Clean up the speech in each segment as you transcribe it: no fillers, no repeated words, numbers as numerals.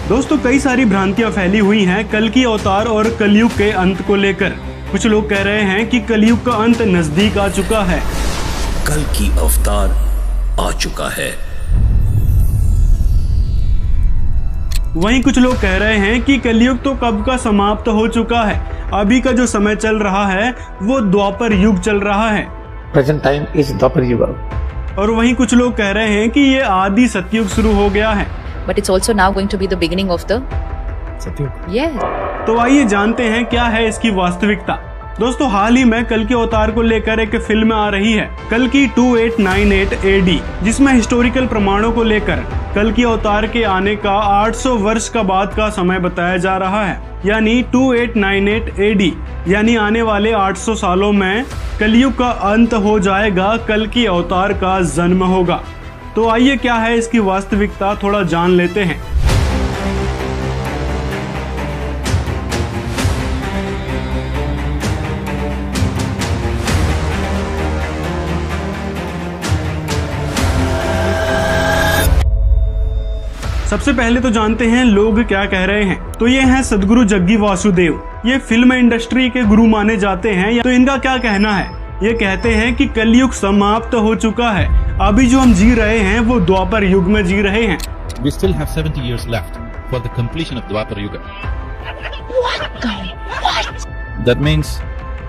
दोस्तों कई सारी भ्रांतियां फैली हुई हैं कल की अवतार और कलयुग के अंत को लेकर। कुछ लोग कह रहे हैं कि कलयुग का अंत नजदीक आ चुका है, कल की अवतार आ चुका है। वहीं कुछ लोग कह रहे हैं कि कलयुग तो कब का समाप्त हो चुका है, अभी का जो समय चल रहा है वो द्वापर युग चल रहा है। प्रेजेंट टाइम इज द्वापर युग। और वहीं कुछ लोग कह रहे हैं कि ये आदि सतयुग शुरू हो गया है। But it's also now going to be the beginning of the सतयुग। Yes. तो आइए जानते हैं क्या है इसकी वास्तविकता। दोस्तों हाल ही में कल के अवतार को लेकर एक फिल्म आ रही है, कल की 2898 AD, जिसमें हिस्टोरिकल प्रमाणों को लेकर कल की अवतार के आने का 800 वर्ष का बाद का समय बताया जा रहा है, यानी 2898 AD, यानी आने वाले 800 सालों में कलयुग का अंत हो जाएगा, कल की अवतार का जन्म होगा। तो आइए क्या है इसकी वास्तविकता थोड़ा जान लेते हैं। सबसे पहले तो जानते हैं लोग क्या कह रहे हैं। तो ये हैं सदगुरु जग्गी वासुदेव, ये फिल्म इंडस्ट्री के गुरु माने जाते हैं। तो इनका क्या कहना है, ये कहते हैं कि कलयुग समाप्त हो चुका है, अभी जो हम जी रहे हैं वो द्वापर युग में जी रहे हैं। We still have 70 years left for the completion of Dwapar Yuga. What? That means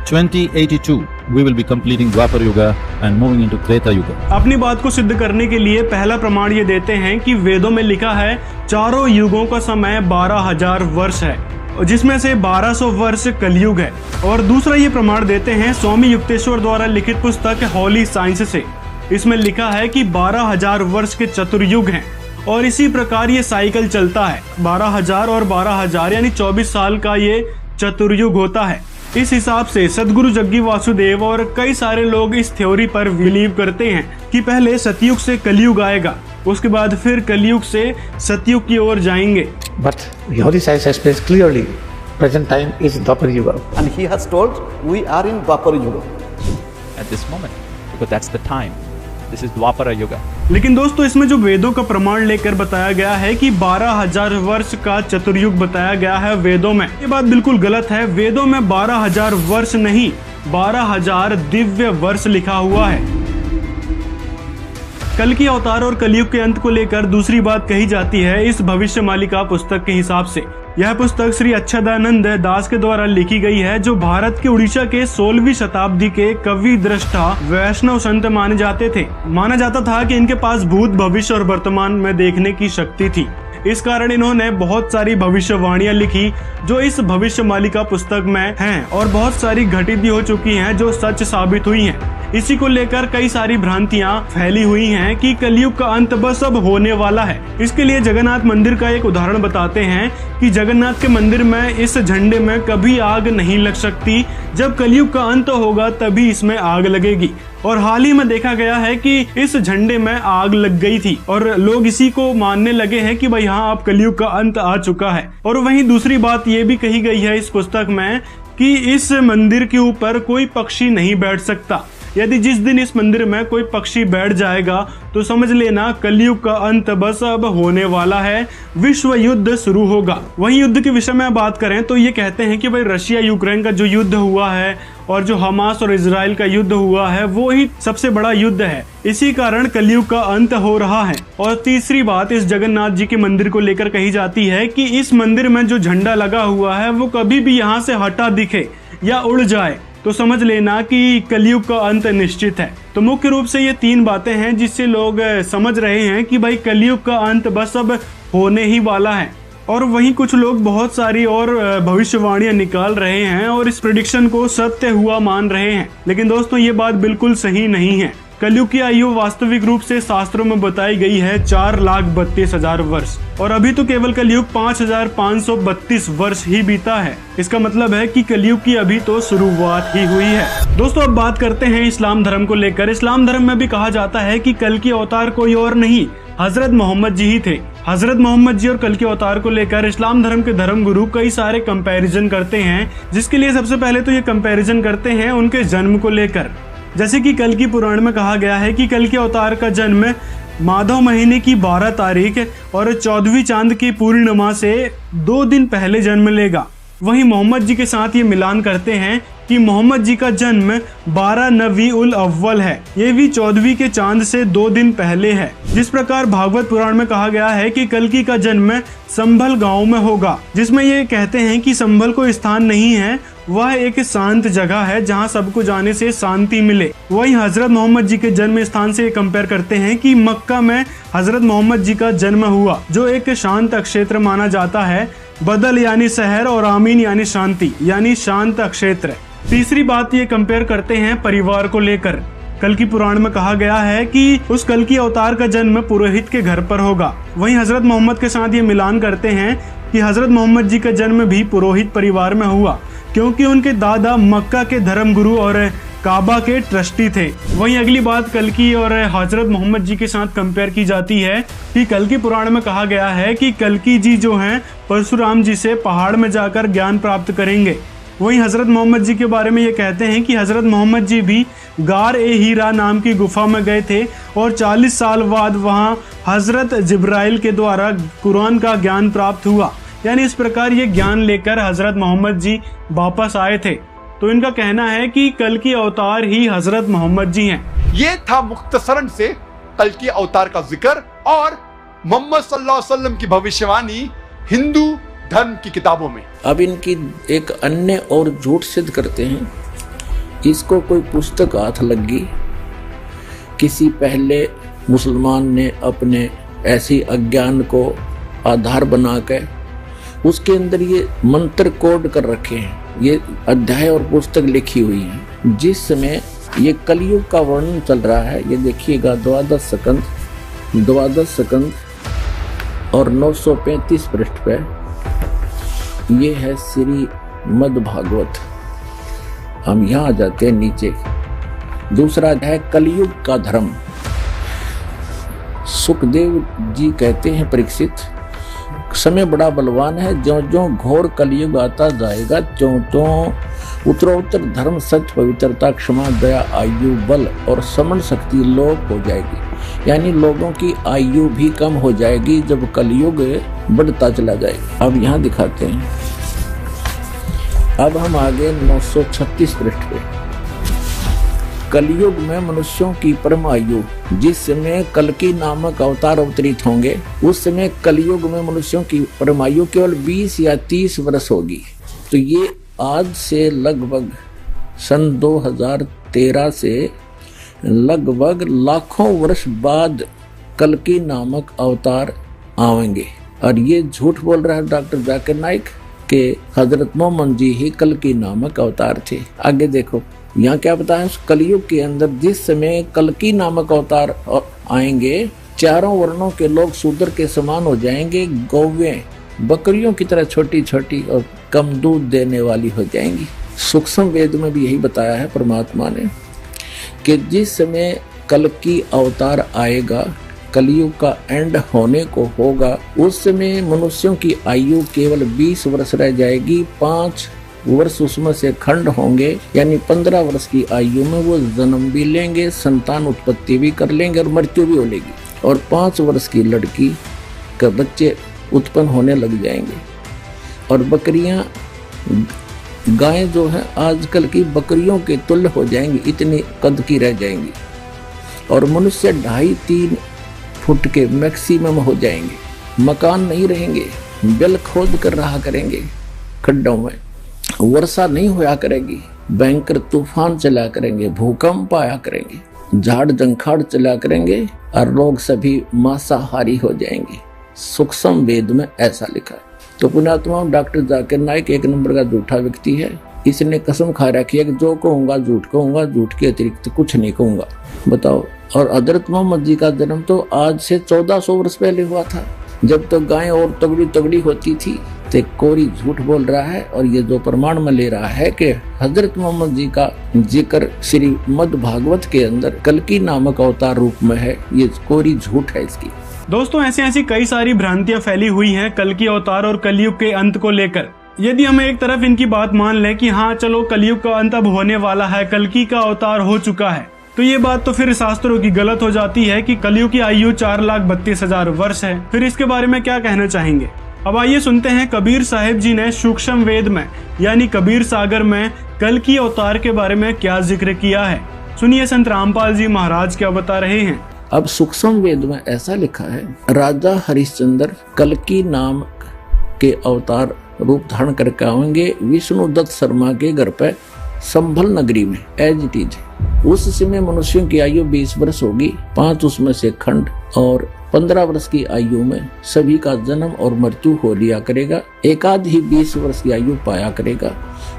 2082 we will be completing Dwapar Yuga and moving into Treta Yuga. अपनी बात को सिद्ध करने के लिए पहला प्रमाण ये देते हैं कि वेदों में लिखा है चारों युगों का समय 12,000 वर्ष है, जिसमें से 1200 वर्ष कलयुग है। और दूसरा ये प्रमाण देते हैं स्वामी युक्तेश्वर द्वारा लिखित पुस्तक होली साइंस से। इसमें लिखा है कि 12,000 वर्ष के चतुर्युग हैं और इसी प्रकार ये साइकिल चलता है, 12,000 और 12,000 यानी 24 साल का ये चतुर्युग होता है। इस हिसाब से सदगुरु जग्गी वासुदेव और कई सारे लोग इस थ्योरी पर बिलीव करते हैं कि पहले सतयुग से कलयुग आएगा, उसके बाद फिर कलयुग से सतयुग की ओर जाएंगे। But Holy Science explains clearly, present time is Dwapar Yuga. And he has told we are in Dwapar Yuga. At this moment, because that's the time. This is Dwapara Yuga. लेकिन दोस्तों इसमें जो वेदों का प्रमाण लेकर बताया गया है कि 12,000 वर्ष का चतुर्युग बताया गया है वेदों में, ये बात बिल्कुल गलत है। वेदों में 12,000 वर्ष नहीं, 12,000 दिव्य वर्ष लिखा हुआ है। कल की अवतार और कलयुग के अंत को लेकर दूसरी बात कही जाती है इस भविष्यमालिका पुस्तक के हिसाब से। यह पुस्तक श्री अच्छदानंद दास के द्वारा लिखी गई है, जो भारत के उड़ीसा के 16वीं शताब्दी के कवि दृष्टा वैष्णव संत माने जाते थे। माना जाता था कि इनके पास भूत भविष्य और वर्तमान में देखने की शक्ति थी। इस कारण इन्होंने बहुत सारी भविष्यवाणियां लिखी जो इस भविष्यमालिका पुस्तक में हैं और बहुत सारी घटित भी हो चुकी हैं जो सच साबित हुई हैं। इसी को लेकर कई सारी भ्रांतियां फैली हुई हैं कि कलयुग का अंत बस अब होने वाला है। इसके लिए जगन्नाथ मंदिर का एक उदाहरण बताते हैं कि जगन्नाथ के मंदिर में इस झंडे में कभी आग नहीं लग सकती, जब कलयुग का अंत होगा तभी इसमें आग लगेगी। और हाल ही में देखा गया है कि इस झंडे में आग लग गई थी और लोग इसी को मानने लगे हैं कि भाई हाँ अब कलयुग का अंत आ चुका है। और वहीं दूसरी बात ये भी कही गई है इस पुस्तक में कि इस मंदिर के ऊपर कोई पक्षी नहीं बैठ सकता। यदि जिस दिन इस मंदिर में कोई पक्षी बैठ जाएगा तो समझ लेना कलयुग का अंत बस अब होने वाला है, विश्व युद्ध शुरू होगा। वहीं युद्ध के विषय में बात करें तो ये कहते हैं कि भाई रशिया यूक्रेन का जो युद्ध हुआ है और जो हमास और इजराइल का युद्ध हुआ है वो ही सबसे बड़ा युद्ध है, इसी कारण कलयुग का अंत हो रहा है। और तीसरी बात इस जगन्नाथ जी के मंदिर को लेकर कही जाती है कि इस मंदिर में जो झंडा लगा हुआ है वो कभी भी यहाँ से हटा दिखे या उड़ जाए तो समझ लेना कि कलयुग का अंत निश्चित है। तो मुख्य रूप से ये तीन बातें हैं जिससे लोग समझ रहे हैं कि भाई कलयुग का अंत बस अब होने ही वाला है। और वहीं कुछ लोग बहुत सारी और भविष्यवाणियां निकाल रहे हैं और इस प्रेडिक्शन को सत्य हुआ मान रहे हैं, लेकिन दोस्तों ये बात बिल्कुल सही नहीं है। कलयुग की आयु वास्तविक रूप से शास्त्रों में बताई गई है 4,32,000 वर्ष और अभी तो केवल कलयुग 5,532 वर्ष ही बीता है। इसका मतलब है कि कलयुग की अभी तो शुरुआत ही हुई है। दोस्तों अब बात करते हैं इस्लाम धर्म को लेकर। इस्लाम धर्म में भी कहा जाता है कि कल की अवतार कोई और नहीं, हजरत मोहम्मद जी ही थे। हजरत मोहम्मद जी और कल के अवतार को लेकर इस्लाम धर्म के धर्म गुरु कई सारे कंपैरिजन करते हैं, जिसके लिए सबसे पहले तो ये कंपैरिजन करते हैं उनके जन्म को लेकर। जैसे कि कल की पुराण में कहा गया है कि कल के अवतार का जन्म माधव महीने की 12 तारीख और 14वीं चांद की पूर्णिमा से 2 दिन पहले जन्म लेगा। वहीं मोहम्मद जी के साथ ये मिलान करते हैं कि मोहम्मद जी का जन्म 12 नवी उल अव्वल है, ये भी 14वीं के चांद से 2 दिन पहले है। जिस प्रकार भागवत पुराण में कहा गया है कि कल्कि का जन्म संभल गांव में होगा, जिसमें ये कहते हैं कि संभल कोई स्थान नहीं है, वह एक शांत जगह है जहां सबको जाने से शांति मिले। वही हजरत मोहम्मद जी के जन्म स्थान से कंपेयर करते हैं कि मक्का में हजरत मोहम्मद जी का जन्म हुआ, जो एक शांत क्षेत्र माना जाता है। बदल यानी शहर और आमीन यानी शांति यानी शांत क्षेत्र। तीसरी बात ये कंपेयर करते हैं परिवार को लेकर। कल्कि पुराण में कहा गया है कि उस कल्कि अवतार का जन्म पुरोहित के घर पर होगा। वहीं हजरत मोहम्मद के साथ ये मिलान करते हैं कि हजरत मोहम्मद जी का जन्म भी पुरोहित परिवार में हुआ, क्योंकि उनके दादा मक्का के धर्मगुरु और काबा के ट्रस्टी थे। वहीं अगली बात कल्कि और हजरत मोहम्मद जी के साथ कंपेयर की जाती है कि कल्कि पुराण में कहा गया है कि कल्कि जी जो हैं परशुराम जी से पहाड़ में जाकर ज्ञान प्राप्त करेंगे। वहीं हजरत मोहम्मद जी के बारे में ये कहते हैं कि हजरत मोहम्मद जी भी गार ए हीरा नाम की गुफा में गए थे और 40 साल बाद वहां हजरत जिब्राइल के द्वारा कुरान का ज्ञान प्राप्त हुआ। यानी इस प्रकार ये ज्ञान लेकर हजरत मोहम्मद जी वापस आए थे। तो इनका कहना है कि कल्कि अवतार ही हजरत मोहम्मद जी हैं। ये था मुख्तसरन से कल्कि अवतार का जिक्र और मोहम्मद सल्लल्लाहु अलैहि वसल्लम की भविष्यवाणी हिंदू धर्म की किताबों में। अब इनकी एक अन्य और झूठ सिद्ध करते हैं। इसको कोई पुस्तक हाथ लगी, किसी पहले मुसलमान ने अपने ऐसी अज्ञान को आधार बना के उसके अंदर ये मंत्र कोड कर रखे हैं। ये अध्याय और पुस्तक लिखी हुई है। जिस समय ये कलयुग का वर्णन चल रहा है, ये देखिएगा 12 सकंद और 935 पृष्ठ पे ये है श्री मद भागवत। हम यहाँ आ जाते हैं नीचे। दूसरा है कलयुग का धर्म। सुखदेव जी कहते हैं परीक्षित, समय बड़ा बलवान है, ज्यों ज्यों घोर कलयुग आता जाएगा त्यों त्यों उत्तरोत्तर धर्म सत्य पवित्रता क्षमा दया आयु बल और समण शक्ति लोप हो जाएगी। यानी लोगों की आयु भी कम हो जाएगी जब कलयुग बढ़ता चला जाएगा। अब यहाँ दिखाते हैं। अब हम आगे 936 पृष्ठ पे। कलयुग में मनुष्यों की परम आयु, जिस समय कल्कि नामक अवतार अवतरित होंगे उस समय कलयुग में मनुष्यों की परम आयु केवल 20 या 30 वर्ष होगी। तो ये आज से लगभग सन 2013 से लगभग लाखों वर्ष बाद कल्कि नामक अवतार आएंगे। और ये झूठ बोल रहा है डॉक्टर जाकिर नाइक के हजरत मोहम्मद जी ही कल्कि नामक अवतार थे। आगे देखो यहाँ क्या बताया, कलयुग के अंदर जिस समय कल्कि नामक अवतार आएंगे, चारों वर्णों के लोग शूद्र के समान हो जाएंगे, गौवें बकरियों की तरह छोटी छोटी और कम दूध देने वाली हो जाएंगी। सूक्ष्म वेद में भी यही बताया है परमात्मा ने कि जिस समय कल्कि अवतार आएगा, कलयुग का एंड होने को होगा, उस समय मनुष्यों की आयु केवल 20 वर्ष रह जाएगी। 5 वर्ष उसमें से खंड होंगे, यानी 15 वर्ष की आयु में वो जन्म भी लेंगे, संतान उत्पत्ति भी कर लेंगे और मृत्यु भी हो लेगी। और 5 वर्ष की लड़की का बच्चे उत्पन्न होने लग जाएंगे। और बकरियां, गायें जो है आजकल की बकरियों के तुल्य हो जाएंगी, इतनी कद की रह जाएंगी। और मनुष्य 2.5-3 फुट के मैक्सिमम हो जाएंगे। मकान नहीं रहेंगे, बिल खोद कर रहा करेंगे खड्डों में, वर्षा नहीं होया करेगी, भयंकर तूफान चला करेंगे, भूकंप आया करेंगे, झाड़ जंखाड़ चला करेंगे और लोग सभी मांसाहारी हो जाएंगे। सूक्ष्म वेद में ऐसा लिखा है। तो पुण्यात्मा डॉक्टर जाकिर नाइक 1 नंबर का झूठा व्यक्ति है। इसने कसम खा रखी है कि जो कहूंगा झूठ कहूंगा, झूठ के अतिरिक्त कुछ नहीं कहूंगा। बताओ। और हजरत मोहम्मद जी का जन्म तो आज से 1400 वर्ष पहले हुआ था, जब तो गायें और तगड़ी होती थी। तो कोरी झूठ बोल रहा है और ये जो प्रमाण में ले रहा है कि हजरत मोहम्मद जी का जिक्र श्री मद भागवत के अंदर कल्कि नामक अवतार रूप में है, ये कोरी झूठ है इसकी। दोस्तों ऐसी कई सारी भ्रांतियां फैली हुई हैं कल्कि अवतार और कलयुग के अंत को लेकर। यदि हम एक तरफ इनकी बात मान लें कि हाँ चलो कलयुग का अंत अब होने वाला है, कल्कि का अवतार हो चुका है, तो ये बात तो फिर शास्त्रों की गलत हो जाती है कि कलयुग की आयु 4,32,000 वर्ष है। फिर इसके बारे में क्या कहना चाहेंगे? अब आइए सुनते हैं कबीर साहिब जी ने सूक्ष्म वेद में यानी कबीर सागर में कल की अवतार के बारे में क्या जिक्र किया है। सुनिए संत रामपाल जी महाराज क्या बता रहे हैं। अब सूक्ष्म वेद में ऐसा लिखा है, राजा हरिश्चंद्र कल्कि नाम के अवतार रूप धारण करके आएंगे विष्णु दत्त शर्मा के घर पे संभल नगरी में एज इट इज। उस समय मनुष्यों की आयु 20 वर्ष होगी, 5 उसमें से खंड, और 15 वर्ष की आयु में सभी का जन्म और मृत्यु हो लिया करेगा। एकाध ही 20 वर्ष की आयु पाया करेगा।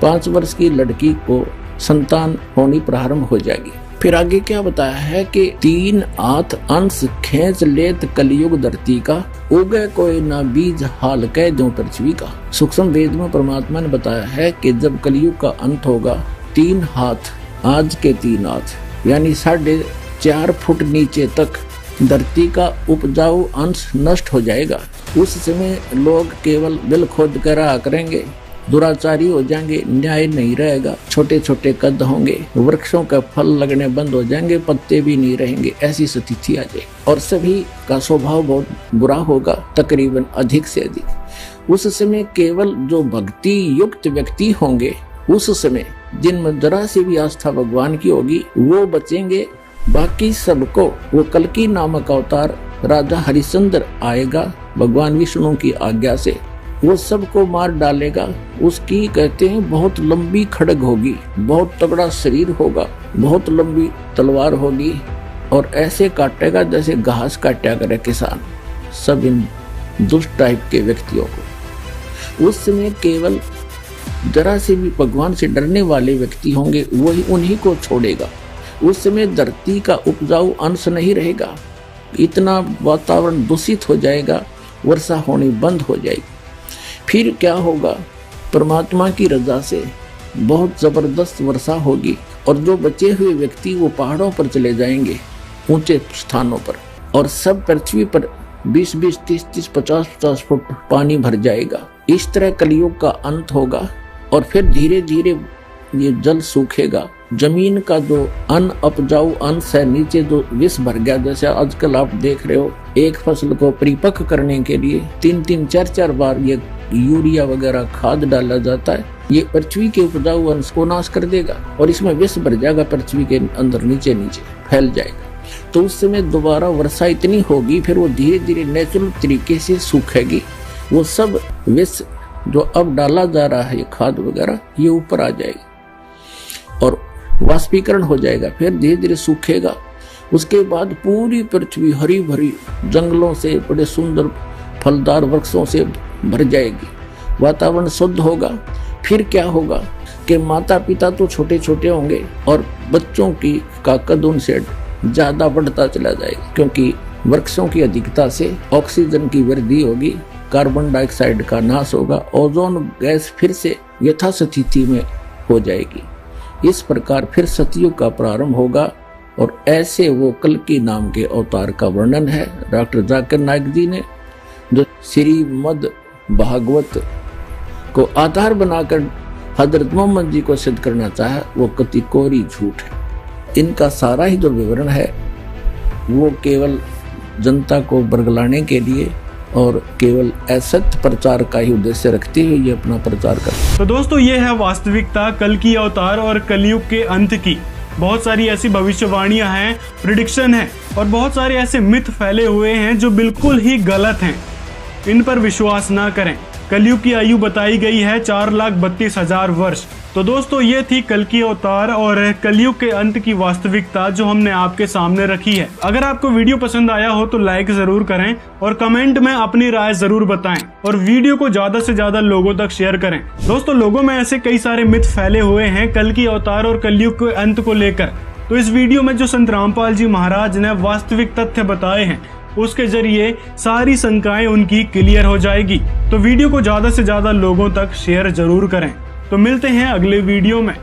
5 वर्ष की लड़की को संतान होनी प्रारंभ हो जाएगी। फिर आगे क्या बताया है कि 3 हाथ अंश खींच लेत कलयुग धरती का, उगे कोई ना बीज हाल कह दूं पृथ्वी का। सूक्ष्म वेद में परमात्मा ने बताया है कि जब कलयुग का अंत होगा, 3 हाथ, आज के 3 हाथ यानी 4.5 फुट नीचे तक धरती का उपजाऊ अंश नष्ट हो जाएगा। उस समय लोग केवल बिल खोद कर रहा करेंगे, दुराचारी हो जाएंगे, न्याय नहीं रहेगा, छोटे छोटे कद होंगे, वृक्षों का फल लगने बंद हो जाएंगे, पत्ते भी नहीं रहेंगे, ऐसी स्थिति आ जाए और सभी का स्वभाव बहुत बुरा होगा, तकरीबन अधिक से अधिक। उस समय केवल जो भक्ति युक्त व्यक्ति होंगे, उस समय जिनमें जरा सी भी आस्था भगवान की होगी, वो बचेंगे। बाकी सबको वो कल्कि नामक अवतार राजा हरिश्चंद्र आएगा भगवान विष्णु की आज्ञा से, वो सबको मार डालेगा। उसकी कहते हैं बहुत लंबी खड्ग होगी, बहुत तगड़ा शरीर होगा, बहुत लंबी तलवार होगी और ऐसे काटेगा जैसे घास काटा करे किसान सब इन दुष्ट टाइप के व्यक्तियों को। उस समय केवल जरा से भी भगवान से डरने वाले व्यक्ति होंगे, वही उन्हीं को छोड़ेगा। उस समय धरती का उपजाऊ अंश नहीं रहेगा, इतना वातावरण दूषित हो जाएगा, वर्षा होनी बंद हो जाएगी। फिर क्या होगा, परमात्मा की रजा से बहुत जबरदस्त वर्षा होगी और जो बचे हुए व्यक्ति वो पहाड़ों पर चले जाएंगे, ऊंचे स्थानों पर, और सब पृथ्वी पर 20-20, 30-30, 50-50 फुट पानी भर जाएगा। इस तरह कलयुग का अंत होगा और फिर धीरे धीरे ये जल सूखेगा। जमीन का जो अन्न उपजाऊ अंश है नीचे जो विष भर गया, जैसे आजकल आप देख रहे हो, एक फसल को परिपक्व करने के लिए 3-3, 4-4 बार ये यूरिया वगैरह खाद डाला जाता है। ये पृथ्वी के उपजाऊ अंश को नाश कर देगा और इसमें विष भर जाएगा, पृथ्वी के अंदर नीचे नीचे फैल जाएगा। तो उस समय दोबारा वर्षा इतनी होगी, फिर वो धीरे धीरे नेचुरल तरीके से सूखेगी। वो सब विष जो अब डाला जा रहा है, ये खाद वगैरह, ये ऊपर आ जाएगी और वाष्पीकरण हो जाएगा, फिर धीरे धीरे सूखेगा। उसके बाद पूरी पृथ्वी हरी भरी जंगलों से, बड़े सुंदर फलदार वृक्षों से भर जाएगी, वातावरण शुद्ध होगा। फिर क्या होगा कि माता पिता तो छोटे छोटे होंगे और बच्चों की का कद उनसे ज्यादा बढ़ता चला जाएगा, क्योंकि वृक्षों की अधिकता से ऑक्सीजन की वृद्धि होगी, कार्बन डाइऑक्साइड का नाश होगा, ओजोन गैस फिर से यथास्थिति में हो जाएगी। इस प्रकार फिर सतयुग का प्रारंभ होगा और ऐसे वो कल्कि नाम के अवतार का वर्णन है डॉक्टर जाकिर नाइक जी ने, जो श्रीमद् भागवत को आधार बनाकर हजरत मोहम्मद जी को सिद्ध करना चाहा, वो कति कोरी झूठ है। इनका सारा ही जो विवरण है वो केवल जनता को बरगलाने के लिए और केवल असत्य प्रचार का ही उद्देश्य रखते हुए ये अपना प्रचार करते। तो दोस्तों, ये है वास्तविकता कल की अवतार और कलयुग के अंत की। बहुत सारी ऐसी भविष्यवाणियां हैं, प्रिडिक्शन है और बहुत सारे ऐसे मिथ फैले हुए हैं जो बिल्कुल ही गलत हैं। इन पर विश्वास ना करें। कलयुग की आयु बताई गई है 4,32,000 वर्ष। तो दोस्तों, ये थी कल की अवतार और कलयुग के अंत की वास्तविकता जो हमने आपके सामने रखी है। अगर आपको वीडियो पसंद आया हो तो लाइक जरूर करें और कमेंट में अपनी राय जरूर बताएं और वीडियो को ज्यादा से ज्यादा लोगों तक शेयर करें। दोस्तों, लोगों में ऐसे कई सारे मिथ फैले हुए हैं कल की अवतार और कलयुग के अंत को लेकर। तो इस वीडियो में जो संत रामपाल जी महाराज ने वास्तविक तथ्य बताए हैं, उसके जरिए सारी शंकाएं उनकी क्लियर हो जाएगी। तो वीडियो को ज्यादा से ज्यादा लोगों तक शेयर जरूर करें। तो मिलते हैं अगले वीडियो में।